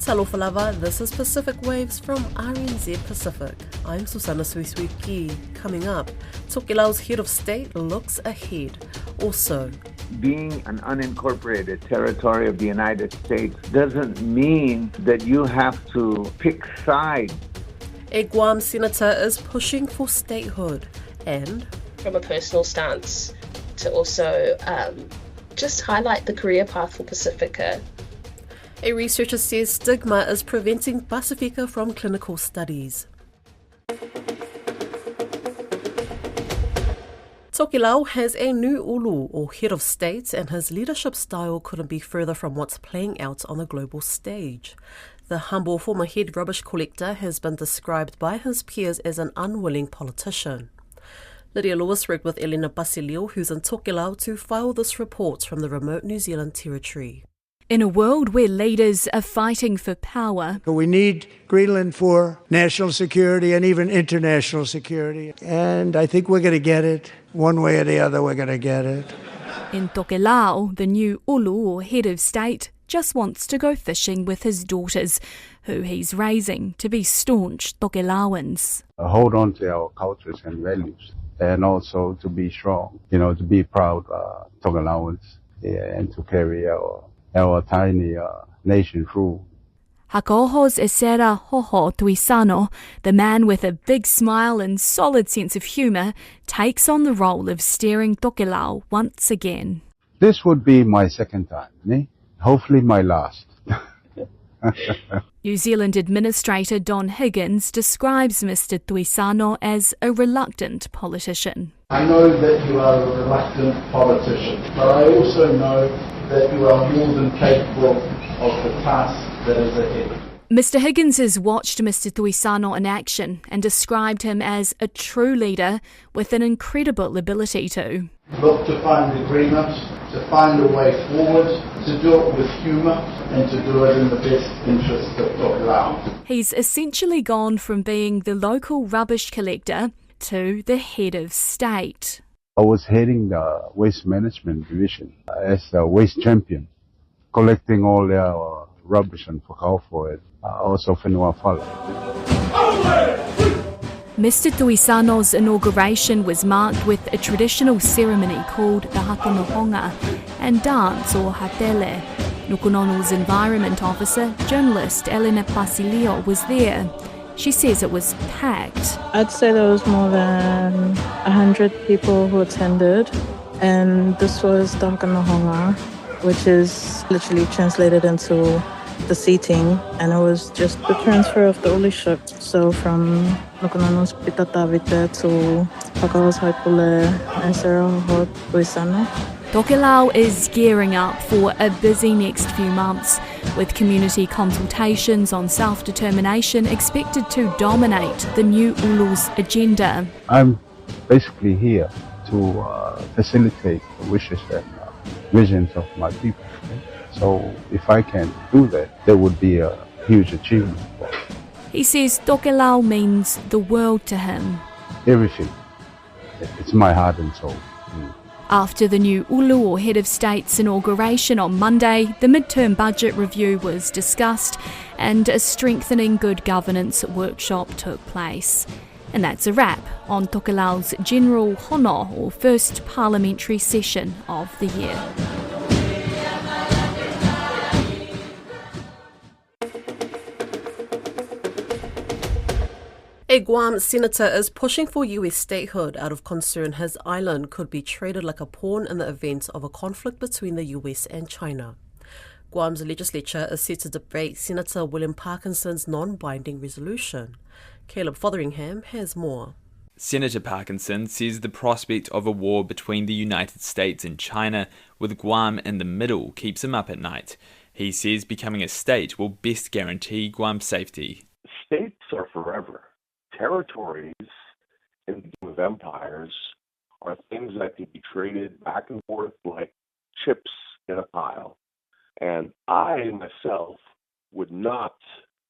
Talofa lava, this is Pacific Waves from RNZ Pacific. I'm Susana Suisuiki. Coming up, Tokelau's head of state looks ahead. Also, being an unincorporated territory of the United States doesn't mean that you have to pick sides. A Guam senator is pushing for statehood. And from a personal stance, to also just highlight the career path for Pacifica. A researcher says stigma is preventing Pacifica from clinical studies. Tokelau has a new ulu, or head of state, and his leadership style couldn't be further from what's playing out on the global stage. The humble former head rubbish collector has been described by his peers as an unwilling politician. Lydia Lewis worked with Elena Basilio, who's in Tokelau, to file this report from the remote New Zealand territory. In a world where leaders are fighting for power, we need Greenland for national security and even international security. And I think we're going to get it. One way or the other, we're going to get it. In Tokelau, the new ulu, or head of state, just wants to go fishing with his daughters, who he's raising to be staunch Tokelauans. Hold on to our cultures and values, and also to be strong, to be proud Tokelauans, and to carry our tiny nation through. Hakoho's Esera Hoho Tuisano, the man with a big smile and solid sense of humour, takes on the role of steering Tokelau once again. This would be my second time, hopefully my last. New Zealand Administrator Don Higgins describes Mr Tuisano as a reluctant politician. I know that you are a reluctant politician, but I also know that you are more than capable of the task that is ahead. Mr Higgins has watched Mr Tuisano in action and described him as a true leader with an incredible ability to look to find agreements, to find a way forward, to do it with humour and to do it in the best interest of Tokelau. He's essentially gone from being the local rubbish collector to the head of state. I was heading the waste management division as a waste champion, collecting all their rubbish and whakao for it, also whenua whala. Mr Tuisano's inauguration was marked with a traditional ceremony called the Hatonohonga and dance or hatele. Nukunonu's environment officer, journalist Elena Basilio, was there. She says it was packed. I'd say there was more than 100 people who attended, and this was the Hatonohonga, which is literally translated into the seating, and it was just the transfer of the ownership. So from Nukunonu's Pitatavite to Pakao's Haipule and Saraho Tuisano. Tokelau is gearing up for a busy next few months, with community consultations on self-determination expected to dominate the new ulu's agenda. I'm basically here to facilitate the wishes and visions of my people. So if I can do that, that would be a huge achievement for me. He says Tokelau means the world to him. Everything. It's my heart and soul. After the new ulu or head of state's inauguration on Monday, the midterm budget review was discussed and a strengthening good governance workshop took place. And that's a wrap on Tokelau's General Hono, or first parliamentary session of the year. A Guam senator is pushing for US statehood out of concern his island could be treated like a pawn in the event of a conflict between the US and China. Guam's legislature is set to debate Senator William Parkinson's non-binding resolution. Caleb Fotheringham has more. Senator Parkinson says the prospect of a war between the United States and China, with Guam in the middle, keeps him up at night. He says becoming a state will best guarantee Guam's safety. States are forever. Territories in with empires are things that can be traded back and forth like chips in a pile. And I myself would not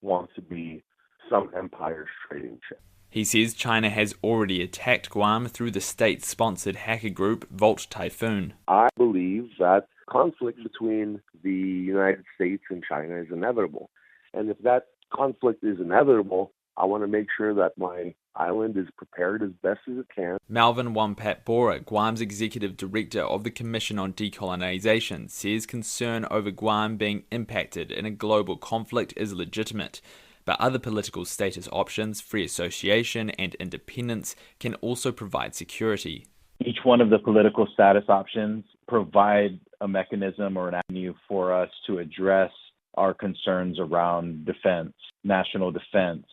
want to be some empire's trading chip. He says China has already attacked Guam through the state-sponsored hacker group Volt Typhoon. I believe that conflict between the United States and China is inevitable. And if that conflict is inevitable, I want to make sure that my island is prepared as best as it can. Malvin Wampat Bora, Guam's executive director of the Commission on Decolonization, says concern over Guam being impacted in a global conflict is legitimate, but other political status options, free association and independence, can also provide security. Each one of the political status options provide a mechanism or an avenue for us to address our concerns around defense, national defense,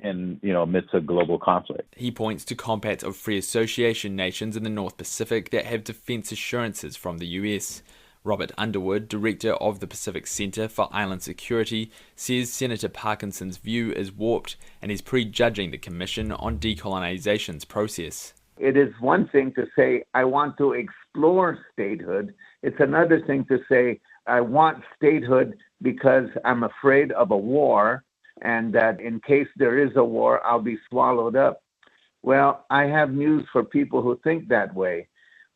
amidst a global conflict. He points to compacts of free association nations in the North Pacific that have defense assurances from the US. Robert Underwood, director of the Pacific Center for Island Security, says Senator Parkinson's view is warped and is prejudging the Commission on Decolonization's process. It is one thing to say, I want to explore statehood. It's another thing to say, I want statehood because I'm afraid of a war, and that in case there is a war, I'll be swallowed up. Well, I have news for people who think that way.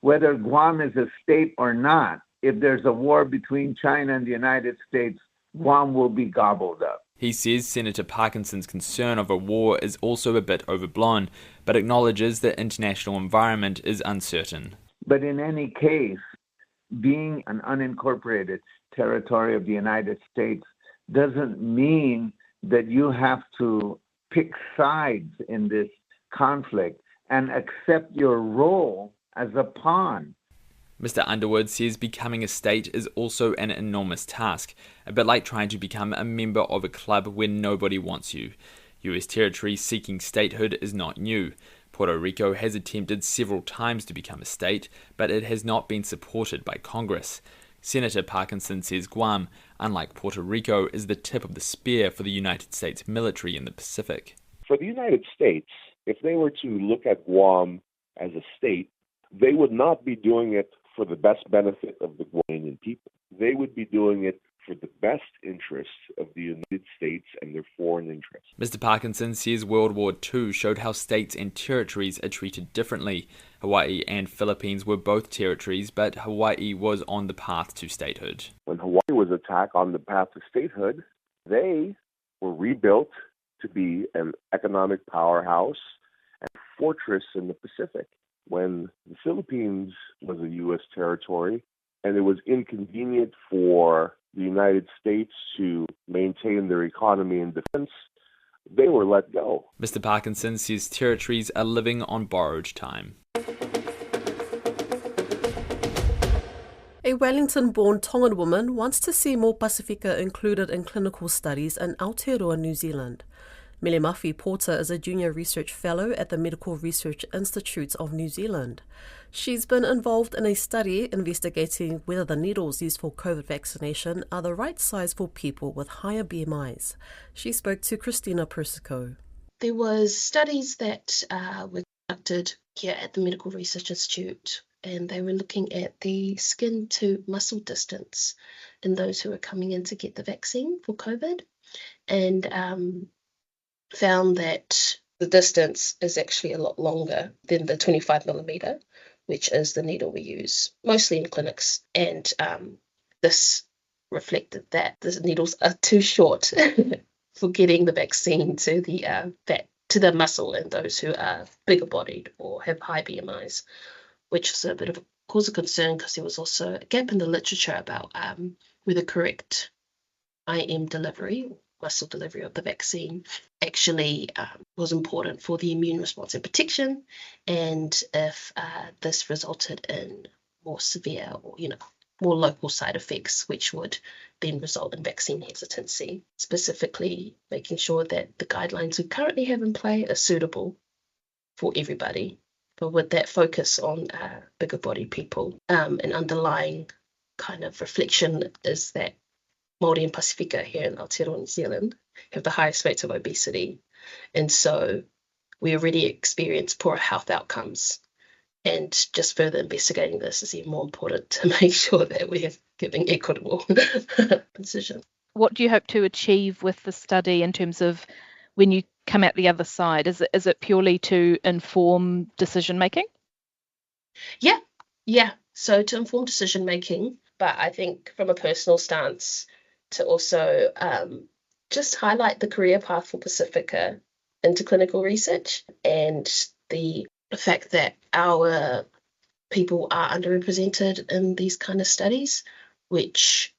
Whether Guam is a state or not, if there's a war between China and the United States, Guam will be gobbled up. He says Senator Parkinson's concern of a war is also a bit overblown, but acknowledges the international environment is uncertain. But in any case, being an unincorporated territory of the United States doesn't mean that you have to pick sides in this conflict and accept your role as a pawn. Mr. Underwood says becoming a state is also an enormous task, a bit like trying to become a member of a club where nobody wants you. US territory seeking statehood is not new. Puerto Rico has attempted several times to become a state, but it has not been supported by Congress. Senator Parkinson says Guam, unlike Puerto Rico, is the tip of the spear for the United States military in the Pacific. For the United States, if they were to look at Guam as a state, they would not be doing it for the best benefit of the Guamanian people. They would be doing it for the best interests of the United States and their foreign interests. Mr. Parkinson says World War II showed how states and territories are treated differently. Hawaii and Philippines were both territories, but Hawaii was on the path to statehood. When Hawaii was attacked on the path to statehood, they were rebuilt to be an economic powerhouse and fortress in the Pacific. When the Philippines was a U.S. territory and it was inconvenient for the United States to maintain their economy and defense, they were let go. Mr. Parkinson says territories are living on borrowed time. A Wellington-born Tongan woman wants to see more Pasifika included in clinical studies in Aotearoa, New Zealand. Mele Mafi Porter is a junior research fellow at the Medical Research Institute of New Zealand. She's been involved in a study investigating whether the needles used for COVID vaccination are the right size for people with higher BMIs. She spoke to Christina Persico. There was studies that were conducted here at the Medical Research Institute, and they were looking at the skin to muscle distance in those who are coming in to get the vaccine for COVID, and found that the distance is actually a lot longer than the 25 millimeter, which is the needle we use mostly in clinics. And this reflected that the needles are too short for getting the vaccine to the muscle in those who are bigger bodied or have high BMIs, which is a bit of a cause of concern because there was also a gap in the literature about whether correct IM delivery, muscle delivery of the vaccine, actually was important for the immune response and protection, and if this resulted in more severe or more local side effects, which would then result in vaccine hesitancy. Specifically, making sure that the guidelines we currently have in play are suitable for everybody, but with that focus on bigger body people. An underlying kind of reflection is that Māori and Pasifika here in Aotearoa, New Zealand, have the highest rates of obesity. And so we already experience poorer health outcomes. And just further investigating this is even more important to make sure that we're giving equitable position. What do you hope to achieve with the study in terms of when you come out the other side? Is it purely to inform decision making? Yeah. So to inform decision making, but I think from a personal stance, to also just highlight the career path for Pacifica into clinical research and the fact that our people are underrepresented in these kind of studies, which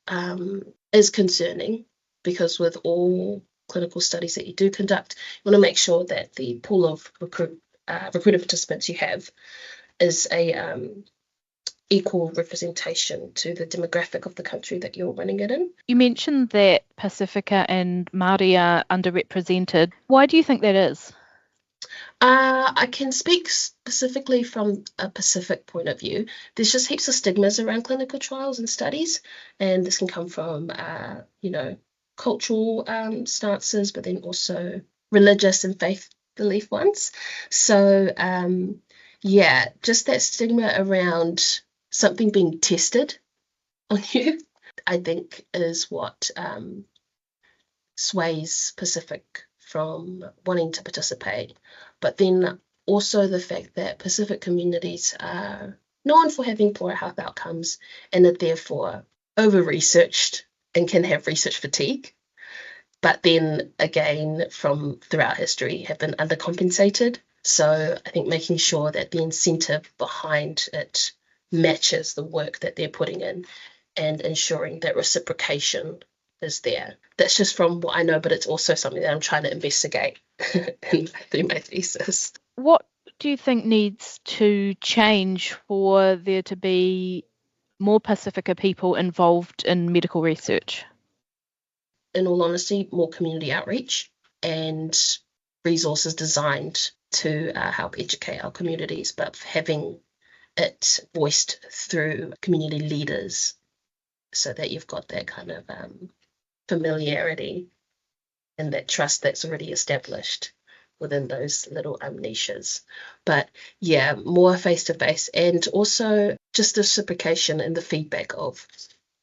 is concerning because with all clinical studies that you do conduct, you want to make sure that the pool of recruited participants you have is a equal representation to the demographic of the country that you're running it in. You mentioned that Pacifica and Māori are underrepresented. Why do you think that is? I can speak specifically from a Pacific point of view. There's just heaps of stigmas around clinical trials and studies, and this can come from, cultural stances, but then also religious and faith belief ones. So, just that stigma around something being tested on you, I think, is what sways Pacific from wanting to participate. But then also the fact that Pacific communities are known for having poor health outcomes and are therefore over-researched and can have research fatigue. But then again, from throughout history, have been undercompensated. So I think making sure that the incentive behind it matches the work that they're putting in and ensuring that reciprocation is there. That's just from what I know, but it's also something that I'm trying to investigate through my thesis. What do you think needs to change for there to be more Pacifica people involved in medical research? In all honesty, more community outreach and resources designed to help educate our communities, but having it voiced through community leaders so that you've got that kind of familiarity and that trust that's already established within those little niches. But yeah, more face-to-face, and also just the reciprocation and the feedback of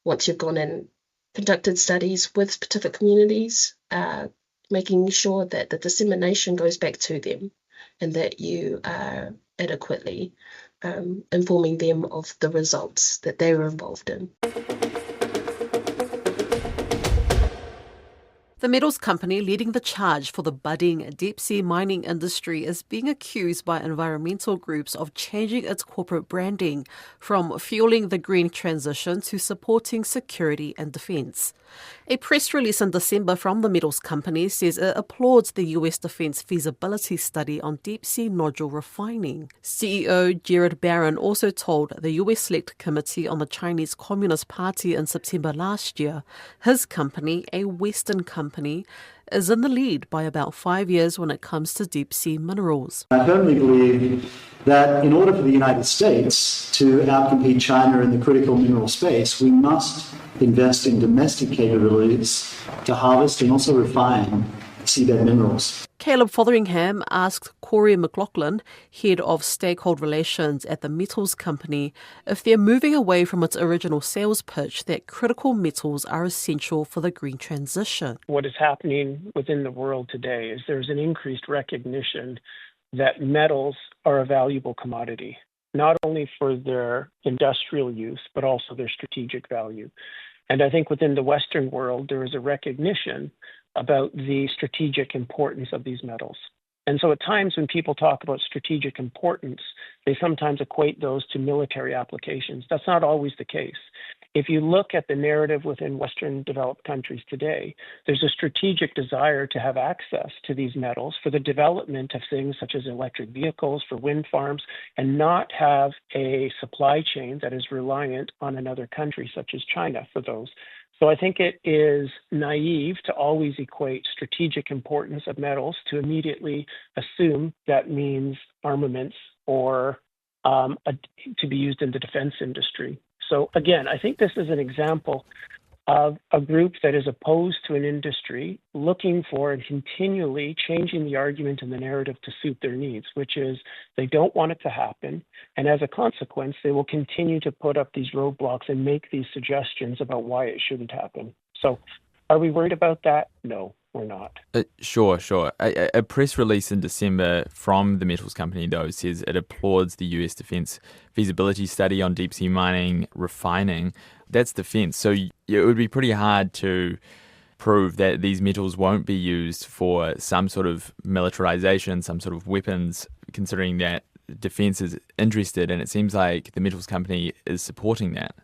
once you've gone and conducted studies with specific communities, making sure that the dissemination goes back to them and that you are adequately informing them of the results that they were involved in. The metals company leading the charge for the budding deep-sea mining industry is being accused by environmental groups of changing its corporate branding from fueling the green transition to supporting security and defence. A press release in December from the metals company says it applauds the US Defence feasibility study on deep-sea nodule refining. CEO Gerard Barron also told the US Select Committee on the Chinese Communist Party in September last year his company, a Western company, is in the lead by about 5 years when it comes to deep-sea minerals. I firmly believe that in order for the United States to outcompete China in the critical mineral space, we must invest in domestic capabilities to harvest and also refine seabed minerals. Caleb Fotheringham asked Corey McLaughlin, head of stakeholder relations at the metals company, if they're moving away from its original sales pitch that critical metals are essential for the green transition. What is happening within the world today is there's an increased recognition that metals are a valuable commodity, not only for their industrial use, but also their strategic value. And I think within the Western world, there is a recognition about the strategic importance of these metals. And so at times when people talk about strategic importance, they sometimes equate those to military applications. That's not always the case. If you look at the narrative within Western developed countries today, there's a strategic desire to have access to these metals for the development of things such as electric vehicles, for wind farms, and not have a supply chain that is reliant on another country such as China for those. So I think it is naive to always equate strategic importance of metals to immediately assume that means armaments or to be used in the defense industry. So again, I think this is an example of a group that is opposed to an industry looking for and continually changing the argument and the narrative to suit their needs, which is they don't want it to happen. And as a consequence, they will continue to put up these roadblocks and make these suggestions about why it shouldn't happen. So are we worried about that? No, we're not. Sure. A press release in December from the metals company, though, says it applauds the US Defence feasibility study on deep-sea mining refining. That's defence. So it would be pretty hard to prove that these metals won't be used for some sort of militarization, some sort of weapons, considering that defense is interested, and it seems like the metals company is supporting that.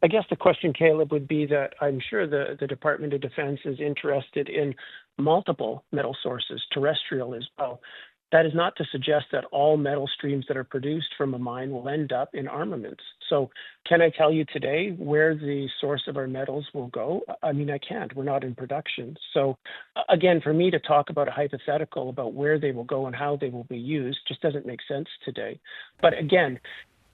I guess the question, Caleb, would be that I'm sure the Department of Defense is interested in multiple metal sources, terrestrial as well. That is not to suggest that all metal streams that are produced from a mine will end up in armaments. So can I tell you today where the source of our metals will go? I mean, I can't. We're not in production. So again, for me to talk about a hypothetical about where they will go and how they will be used just doesn't make sense today. But again,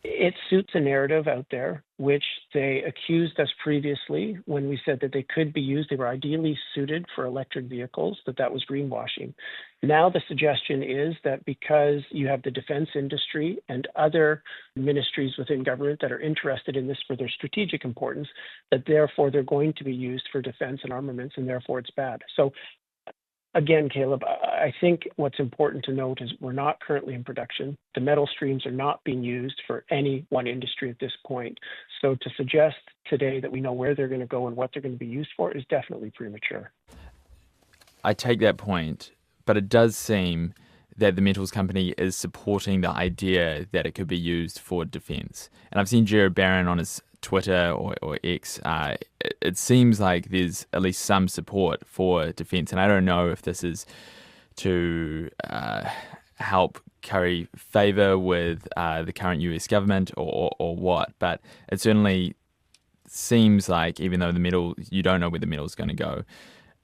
it suits a narrative out there, which they accused us previously when we said that they could be used. They were ideally suited for electric vehicles, that was greenwashing. Now the suggestion is that because you have the defense industry and other ministries within government that are interested in this for their strategic importance, that therefore they're going to be used for defense and armaments, and therefore it's bad. So again, Caleb, I think what's important to note is we're not currently in production. The metal streams are not being used for any one industry at this point. So to suggest today that we know where they're going to go and what they're going to be used for is definitely premature. I take that point, but it does seem that the metals company is supporting the idea that it could be used for defense. And I've seen Jared Barron on his Twitter or X. It seems like there's at least some support for defense, and I don't know if this is to help curry favor with the current US government or what, but it certainly seems like, even though you don't know where the metal's going to go,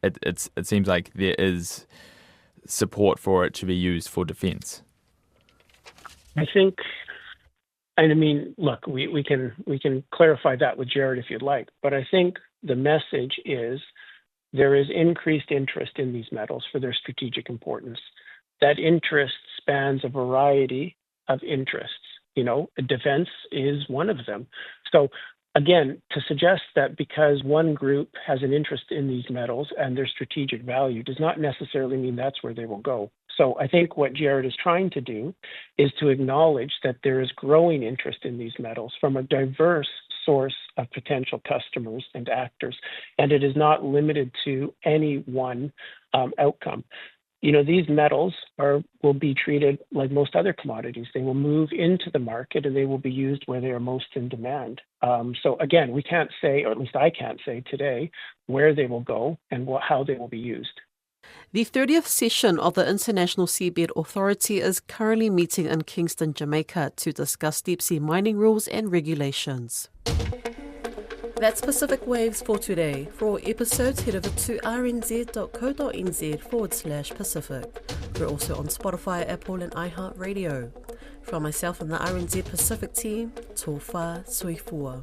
it seems like there is support for it to be used for defense. I think, and I mean, look, we can clarify that with Jared if you'd like, but I think the message is there is increased interest in these metals for their strategic importance. That interest spans a variety of interests. Defense is one of them. So again, to suggest that because one group has an interest in these metals and their strategic value does not necessarily mean that's where they will go. So I think what Jared is trying to do is to acknowledge that there is growing interest in these metals from a diverse source of potential customers and actors, and it is not limited to any one outcome. These metals will be treated like most other commodities. They will move into the market and they will be used where they are most in demand. So again, we can't say, or at least I can't say today, where they will go and how they will be used. The 30th session of the International Seabed Authority is currently meeting in Kingston, Jamaica to discuss deep-sea mining rules and regulations. That's Pacific Waves for today. For all episodes, head over to rnz.co.nz/Pacific. We're also on Spotify, Apple and iHeartRadio. From myself and the RNZ Pacific team, tō whā sui fua.